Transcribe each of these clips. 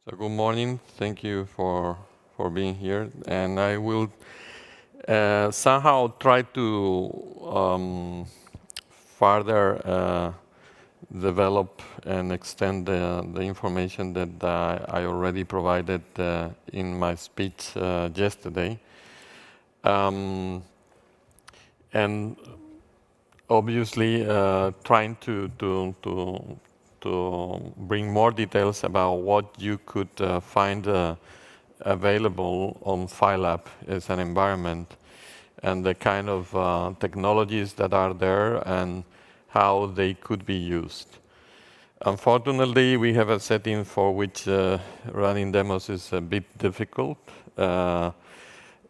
So good morning. Thank you for being here, and I will somehow try to further develop and extend the information that I already provided in my speech yesterday, and obviously trying to bring more details about what you could find available on FIWARE as an environment and the kind of technologies that are there and how they could be used. Unfortunately, we have a setting for which running demos is a bit difficult.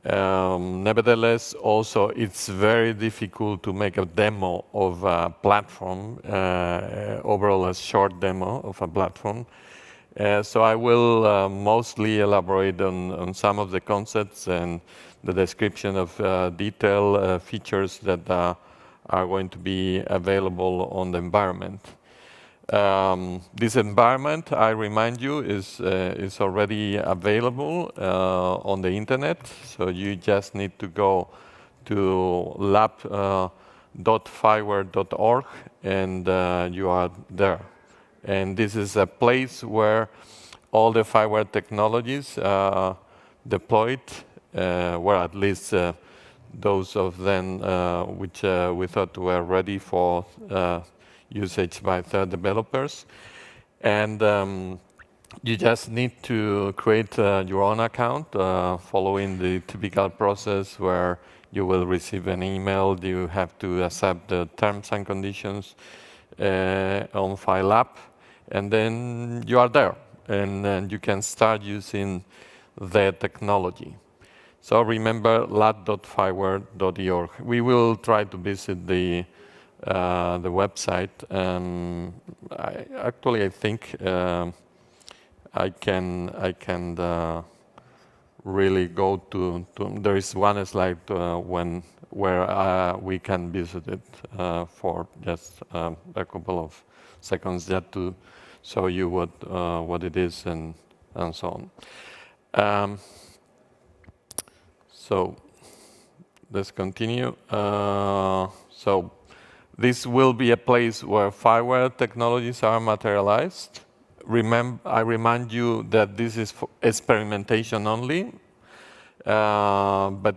Nevertheless, also it's very difficult to make a demo of a platform, overall a short demo of a platform. So I will mostly elaborate on some of the concepts and the description of detailed features that are going to be available on the environment. This environment, I remind you, is already available on the internet. So you just need to go to lab.fiware.org and you are there. And this is a place where all the FIWARE technologies are deployed, where at least those of them which we thought were ready for usage by third developers. And you just need to create your own account following the typical process where you will receive an email. You have to accept the terms and conditions on FIWARE Lab, and then you are there, and you can start using the technology. So remember lab.fiware.org. We will try to visit the website. I think I can really go to. There is one slide where we can visit it for just a couple of seconds, just to show you what it is and so on. So let's continue. So this will be a place where FIWARE technologies are materialized. I remind you that this is for experimentation only, but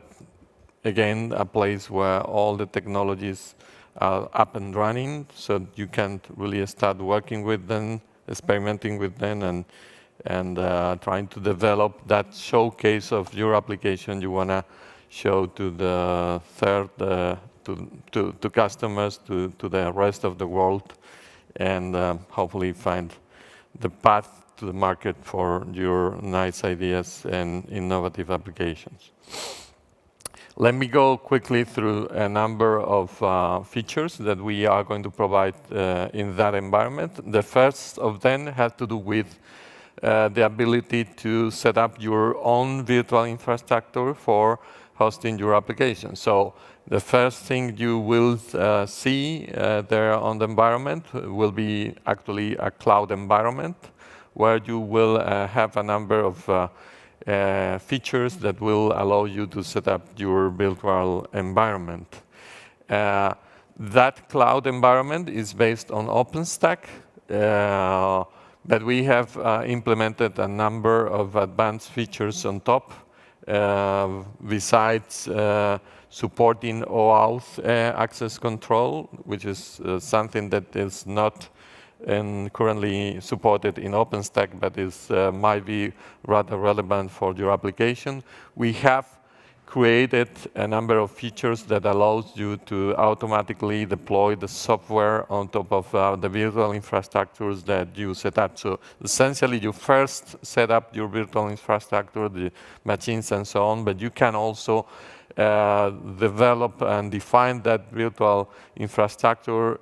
again, a place where all the technologies are up and running, so you can really start working with them, experimenting with them, and trying to develop that showcase of your application you want to show to the to customers, to the rest of the world, and hopefully find the path to the market for your nice ideas and innovative applications. Let me go quickly through a number of features that we are going to provide in that environment. The first of them has to do with the ability to set up your own virtual infrastructure for hosting your application. So the first thing you will see there on the environment will be actually a cloud environment where you will have a number of features that will allow you to set up your virtual environment. That cloud environment is based on OpenStack, but we have implemented a number of advanced features on top, besides supporting OAuth access control, which is something that is not currently supported in OpenStack, but might be rather relevant for your application. We have created a number of features that allows you to automatically deploy the software on top of the virtual infrastructures that you set up. So essentially, you first set up your virtual infrastructure, the machines and so on, but you can also develop and define that virtual infrastructure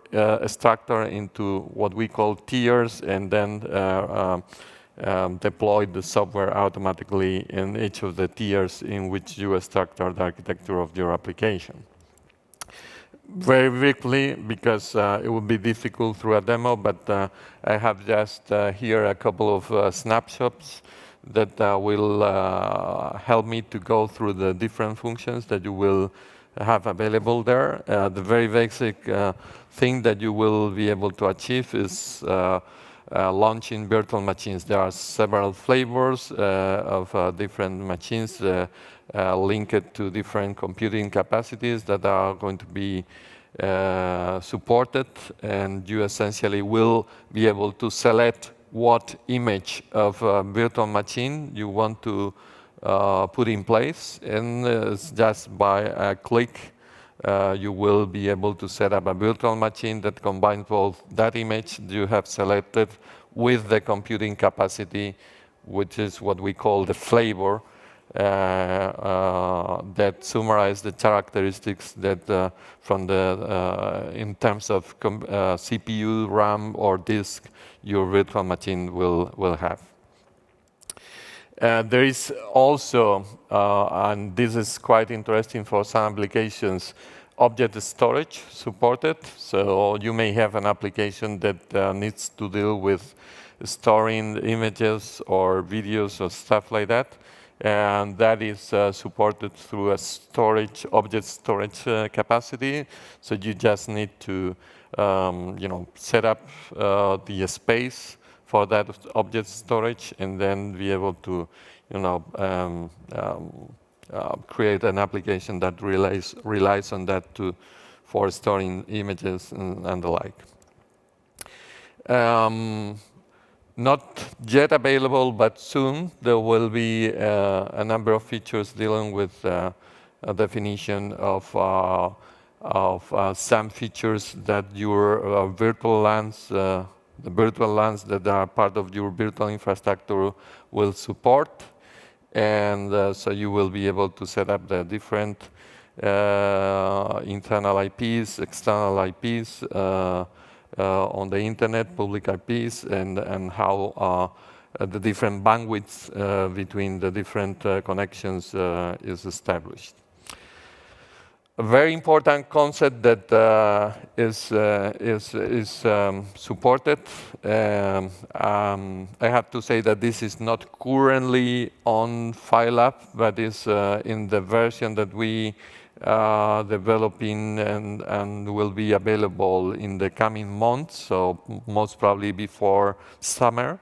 structure into what we call tiers, and then deploy the software automatically in each of the tiers in which you structure the architecture of your application. Very briefly, because it would be difficult through a demo, but I have just here a couple of snapshots that will help me to go through the different functions that you will have available there. The very basic thing that you will be able to achieve is launching virtual machines. There are several flavors of different machines linked to different computing capacities that are going to be supported, and you essentially will be able to select what image of a virtual machine you want to put in place, and just by a click you will be able to set up a virtual machine that combines both that image you have selected with the computing capacity, which is what we call the flavor, that summarize the characteristics that from the in terms of CPU, RAM, or disk your virtual machine will have. There is also, and this is quite interesting for some applications, object storage supported. So you may have an application that needs to deal with storing images or videos or stuff like that. And that is supported through a object storage capacity. So you just need to set up the space for that object storage, and then be able to create an application that relies on that for storing images and the like. Not yet available, but soon there will be a number of features dealing with a definition of some features that your virtual LANs, the virtual LANs that are part of your virtual infrastructure will support. And so you will be able to set up the different internal IPs, external IPs, on the internet, public IPs, and how the different bandwidths between the different connections is established. A very important concept that is supported. I have to say that this is not currently on FIWARE, but is in the version that we developing and will be available in the coming months, so most probably before summer.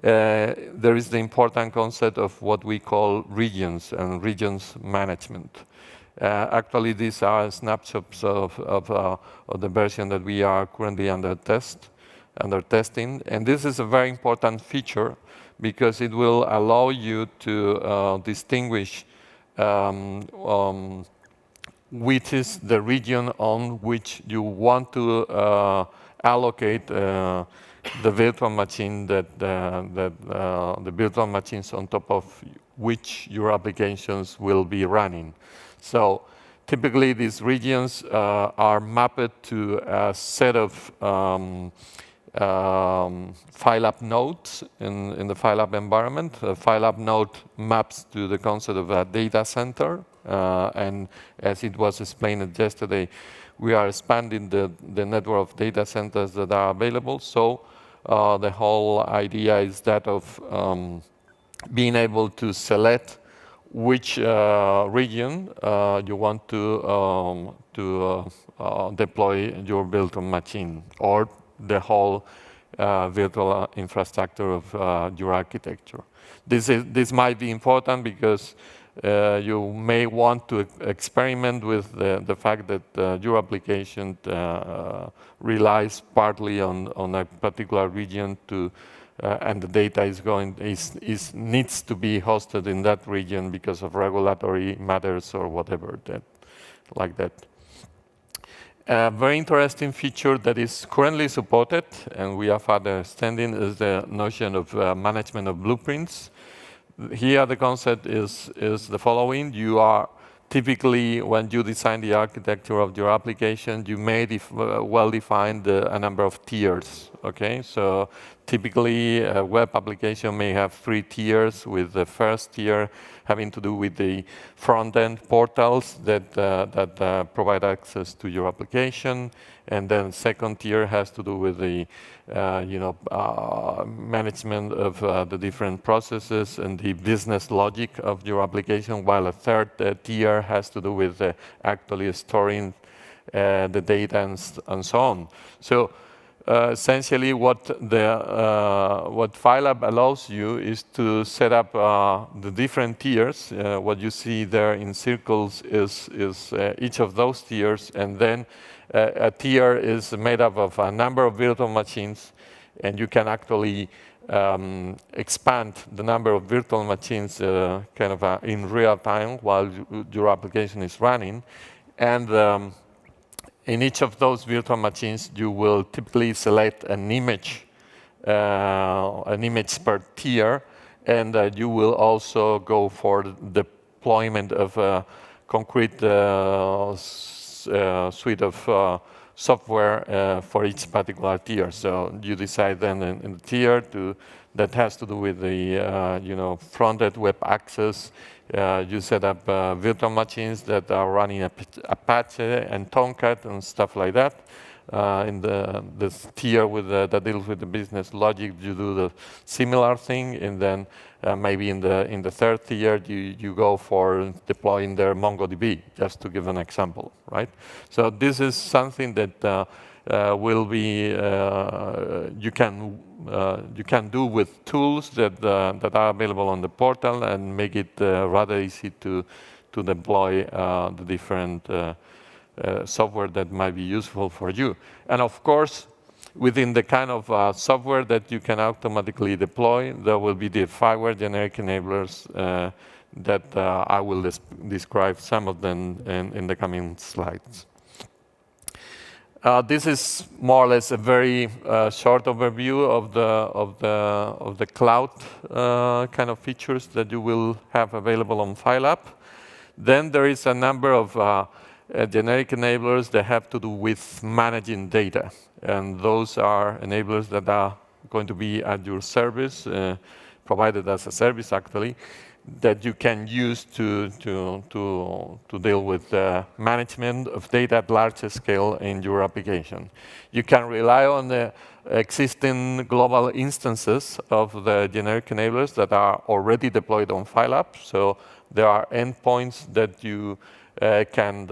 There is the important concept of what we call regions and regions management. Actually, these are snapshots of the version that we are currently under testing. And this is a very important feature because it will allow you to distinguish which is the region on which you want to allocate the virtual machine the virtual machines on top of which your applications will be running. So typically these regions are mapped to a set of FIWARE nodes in the FIWARE environment. The FIWARE node maps to the concept of a data center. And as it was explained yesterday, we are expanding the network of data centers that are available. So the whole idea is that of being able to select which region you want to deploy your virtual machine or the whole virtual infrastructure of your architecture. This might be important because you may want to experiment with the fact that your application relies partly on a particular region and the data needs to be hosted in that region because of regulatory matters or whatever like that. A very interesting feature that is currently supported, and we are further extending, is the notion of management of blueprints. Here the concept is the following. You are typically, when you design the architecture of your application, you may well define a number of tiers, okay? So typically, a web application may have 3 tiers, with the first tier having to do with the front-end portals that provide access to your application. And then second tier has to do with the management of the different processes and the business logic of your application, while a third tier has to do with actually storing the data and so on. So essentially, what FIWARE allows you is to set up the different tiers. What you see there in circles is each of those tiers, and then a tier is made up of a number of virtual machines, and you can actually expand the number of virtual machines in real time while your application is running. And in each of those virtual machines, you will typically select an image per tier, and you will also go for the deployment of a concrete suite of software for each particular tier. So you decide then in the tier that has to do with the front-end web access. You set up virtual machines that are running Apache and Tomcat and stuff like that. In this tier that deals with the business logic, you do the similar thing, and then maybe in the third tier you go for deploying their MongoDB, just to give an example, right? So this is something that will be you can do with tools that are available on the portal, and make it rather easy to deploy the different software that might be useful for you. And of course, within the kind of software that you can automatically deploy, there will be the FIWARE generic enablers that I will describe some of them in the coming slides. This is more or less a very short overview of the cloud kind of features that you will have available on FIWARE Lab. Then there is a number of generic enablers that have to do with managing data. And those are enablers that are going to be at your service, provided as a service actually, that you can use to deal with the management of data at larger scale in your application. You can rely on the existing global instances of the generic enablers that are already deployed on FIWARE Lab. So there are endpoints that you can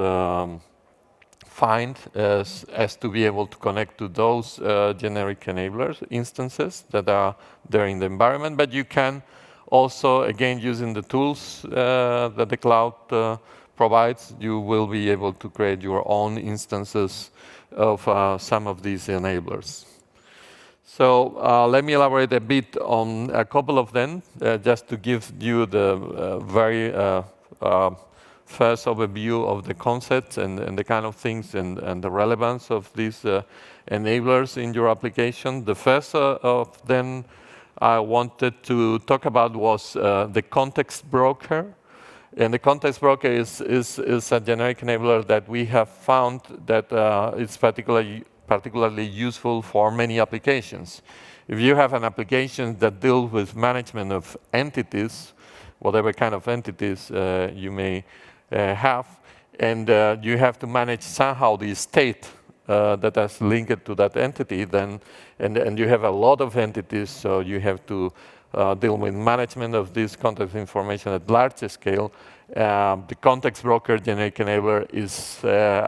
find as to be able to connect to those generic enablers instances that are there in the environment. But you can also, again, using the tools that the cloud provides, you will be able to create your own instances of some of these enablers. So let me elaborate a bit on a couple of them, just to give you the very first overview of the concepts and the kind of things and the relevance of these enablers in your application. The first of them I wanted to talk about was the context broker. And the context broker is a generic enabler that we have found that is particularly useful for many applications. If you have an application that deals with management of entities, whatever kind of entities you may have, and you have to manage somehow the state that is linked to that entity, then and you have a lot of entities, so you have to deal with management of this context information at larger scale. The context broker generic enabler is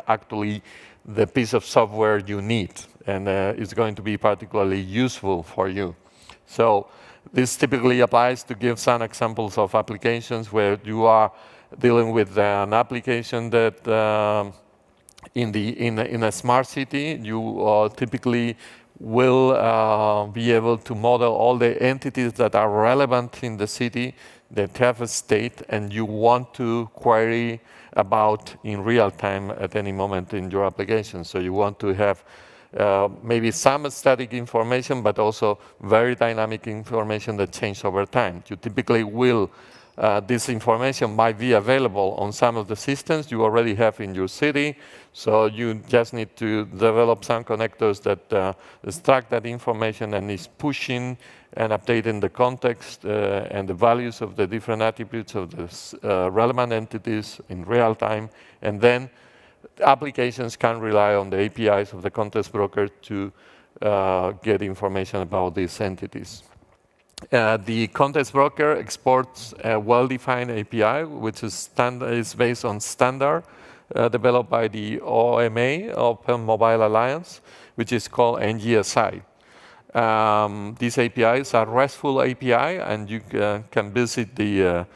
actually the piece of software you need, and it's going to be particularly useful for you. So this typically applies to give some examples of applications where you are dealing with an application that in a smart city, you typically will be able to model all the entities that are relevant in the city that have a state, and you want to query about in real time at any moment in your application. So you want to have maybe some static information, but also very dynamic information that changes over time. You typically will this information might be available on some of the systems you already have in your city. So you just need to develop some connectors that extract that information and is pushing and updating the context and the values of the different attributes of the relevant entities in real time. And then applications can rely on the APIs of the context broker to get information about these entities. The context broker exports a well-defined API, which is based on standard developed by the OMA, Open Mobile Alliance, which is called NGSI. These APIs are RESTful API, and you can visit the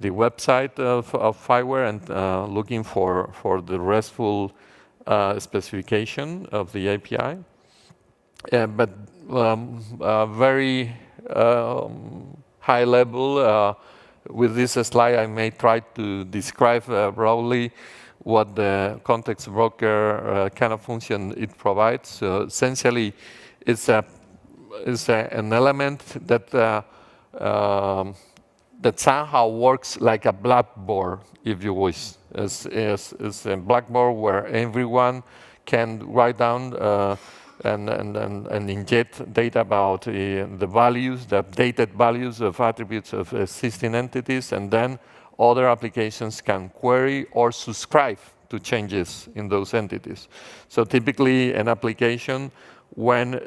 website of FIWARE and looking for the RESTful specification of the API. But very high level, with this slide I may try to describe broadly what the context broker kind of function it provides. So essentially, it's an element that that somehow works like a blackboard, if you wish. It's a blackboard where everyone can write down and inject data about the values, the updated values of attributes of existing entities, and then other applications can query or subscribe to changes in those entities. So typically an application, when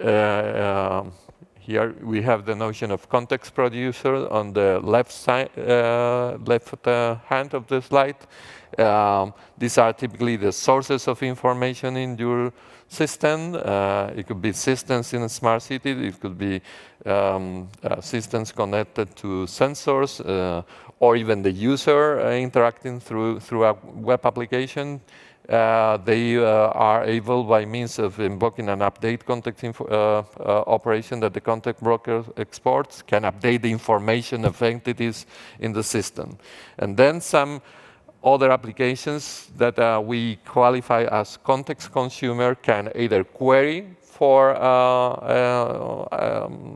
here we have the notion of context producer on the left side, left hand of the slide. These are typically the sources of information in your system. It could be systems in a smart city. It could be systems connected to sensors, or even the user interacting through a web application. They are able, by means of invoking an update context operation that the context broker exports, can update the information of entities in the system. And then some other applications that we qualify as context consumer can either query for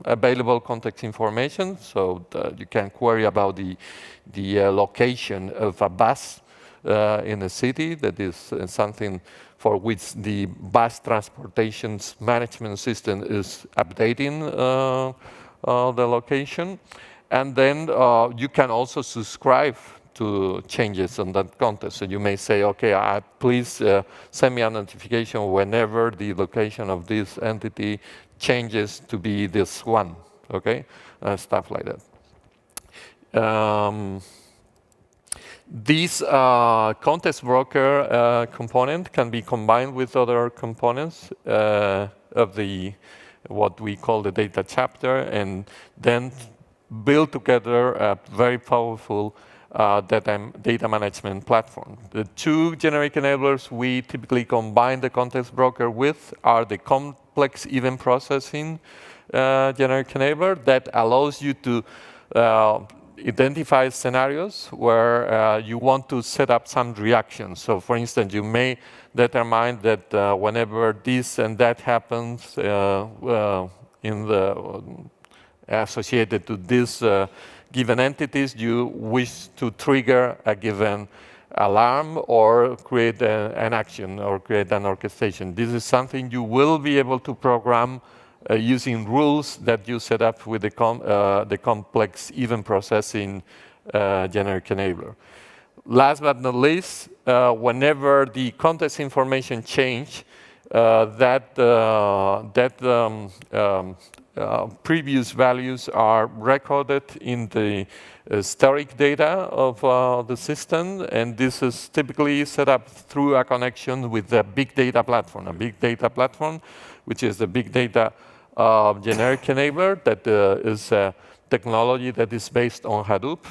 available context information. So you can query about the location of a bus in a city. That is something for which the bus transportation management system is updating the location. And then you can also subscribe to changes on that context. So you may say, okay, please send me a notification whenever the location of this entity changes to be this one, okay? Stuff like that. This context broker component can be combined with other components of what we call the data chapter, and then build together a very powerful data management platform. The two generic enablers we typically combine the context broker with are the complex event processing generic enabler that allows you to identify scenarios where you want to set up some reactions. So for instance, you may determine that whenever this and that happens associated to this given entities, you wish to trigger a given alarm or create an action or create an orchestration. This is something you will be able to program using rules that you set up with the complex event processing generic enabler. Last but not least, whenever the context information change, previous values are recorded in the historic data of the system, and this is typically set up through a connection with the big data platform. A big data platform, which is the big data generic enabler, that is a technology that is based on Hadoop,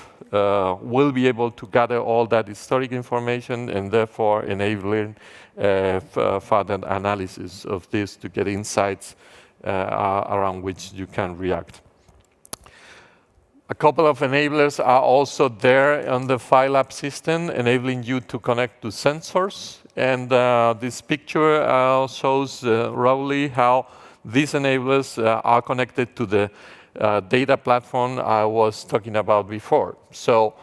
will be able to gather all that historic information and therefore enabling further analysis of this to get insights around which you can react. A couple of enablers are also there on the FIWARE Lab system, enabling you to connect to sensors. And this picture shows roughly how these enablers are connected to the data platform I was talking about before. So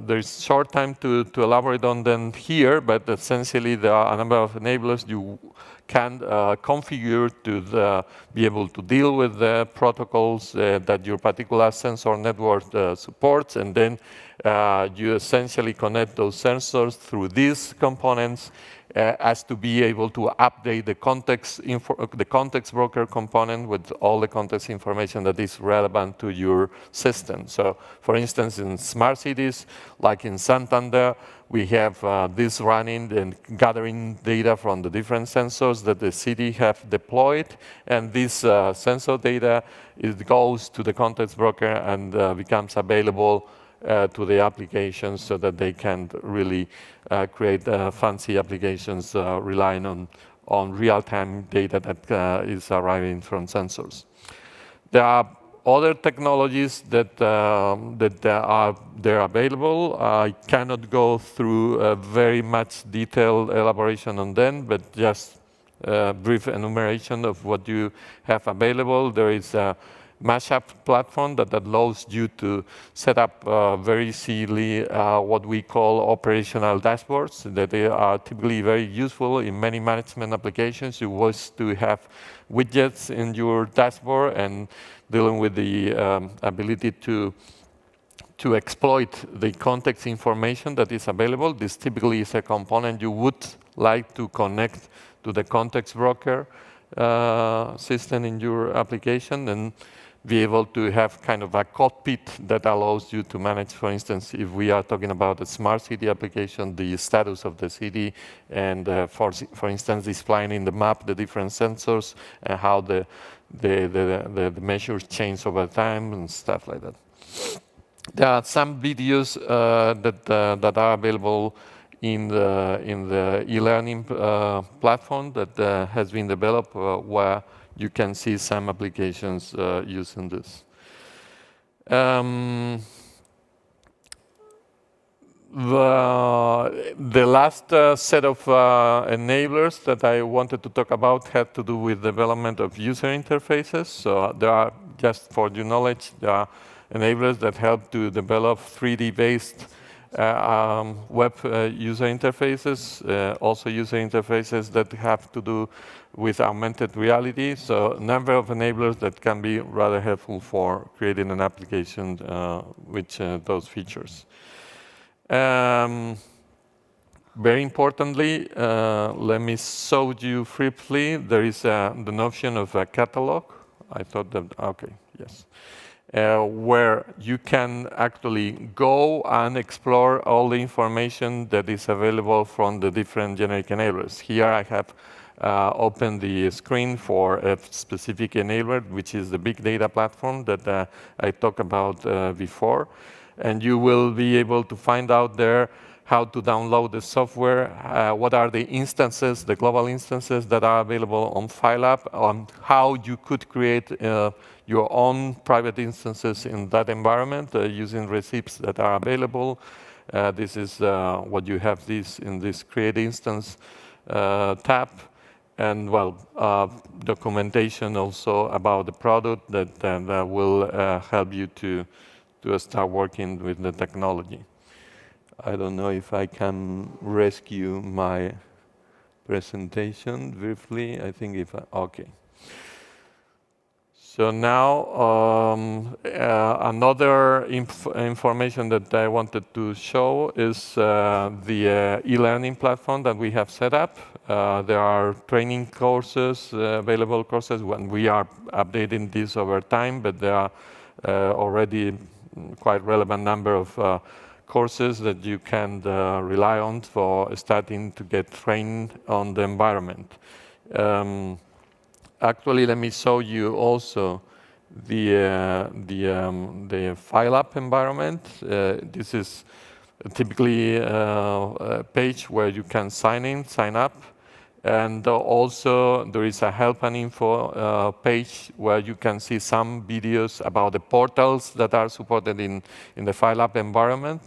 There's short time to elaborate on them here, but essentially there are a number of enablers you can configure to be able to deal with the protocols that your particular sensor network supports, and then you essentially connect those sensors through these components as to be able to update the context broker component with all the context information that is relevant to your system. So, for instance, in smart cities, like in Santander, we have this running and gathering data from the different sensors that the city have deployed, and this sensor data goes to the context broker and becomes available to the applications so that they can really create fancy applications relying on real-time data that is arriving from sensors. There are other technologies that are available. I cannot go through very much detailed elaboration on them, but just a brief enumeration of what you have available. There is a mashup platform that allows you to set up very easily what we call operational dashboards that they are typically very useful in many management applications. You want to have widgets in your dashboard and dealing with the ability to exploit the context information that is available. This typically is a component you would like to connect to the context broker system in your application and be able to have kind of a cockpit that allows you to manage, for instance, if we are talking about a smart city application, the status of the city, and for instance, displaying in the map the different sensors and how the measures change over time and stuff like that. There are some videos that are available in the e-learning platform that has been developed where you can see some applications using this. The last set of enablers that I wanted to talk about had to do with development of user interfaces. So there are, just for your knowledge, there are enablers that help to develop 3D-based web user interfaces, also user interfaces that have to do with augmented reality. So a number of enablers that can be rather helpful for creating an application with those features. Very importantly, let me show you briefly, there is the notion of a catalog. I thought that, okay, yes. Where you can actually go and explore all the information that is available from the different generic enablers. Here I have opened the screen for a specific enabler, which is the big data platform that I talked about before. And you will be able to find out there how to download the software, what are the instances, the global instances that are available on FIWARE Lab, on how you could create your own private instances in that environment using receipts that are available. This is what you have in this Create Instance tab. And, well, documentation also about the product that will help you to start working with the technology. I don't know if I can rescue my presentation briefly. I think okay. So now another information that I wanted to show is the e-learning platform that we have set up. There are training courses, available courses, when we are updating this over time, but there are already quite relevant number of courses that you can rely on for starting to get trained on the environment. Actually, let me show you also the FIWARE Lab environment. This is typically a page where you can sign up. And also there is a help and info page where you can see some videos about the portals that are supported in the FIWARE Lab environment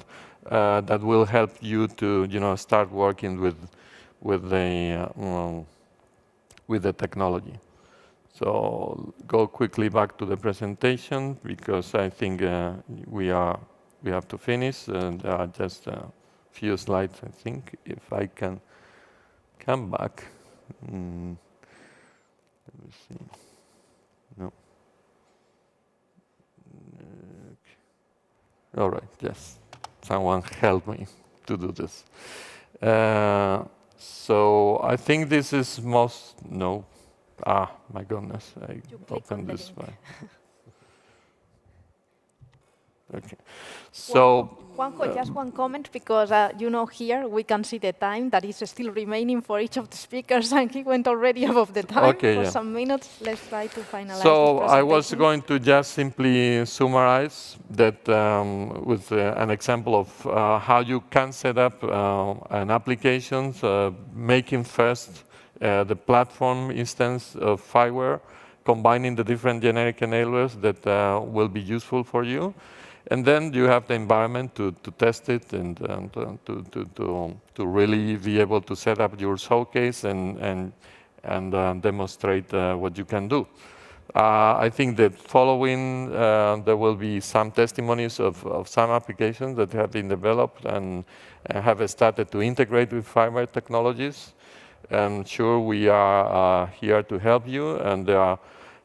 that will help you to start working with the technology. So go quickly back to the presentation because I think we have to finish. There are just a few slides, I think. If I can come back. Let me see. No. All right, yes. Someone help me to do this. So I think this is most, no. My goodness, I opened this one. Okay. So Juanjo, just one comment, because here we can see the time that is still remaining for each of the speakers, and he went already above the time for some minutes. Let's try to finalize So this I was going to just simply summarize that with an example of how you can set up an application, making first the platform instance of FIWARE, combining the different generic enablers that will be useful for you. And then you have the environment to test it and to really be able to set up your showcase and demonstrate what you can do. I think that following, there will be some testimonies of some applications that have been developed and have started to integrate with FIWARE technologies. And sure, we are here to help you, and there are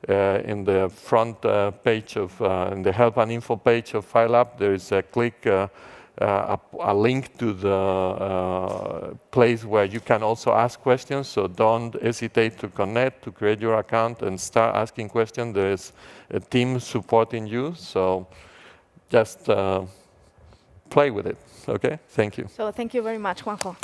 in the front page of, in the help and info page of FIWARE Lab, there is a a link to the place where you can also ask questions. So don't hesitate to connect, to create your account and start asking questions. There is a team supporting you. So just play with it. Okay, thank you. So thank you very much, Juanjo.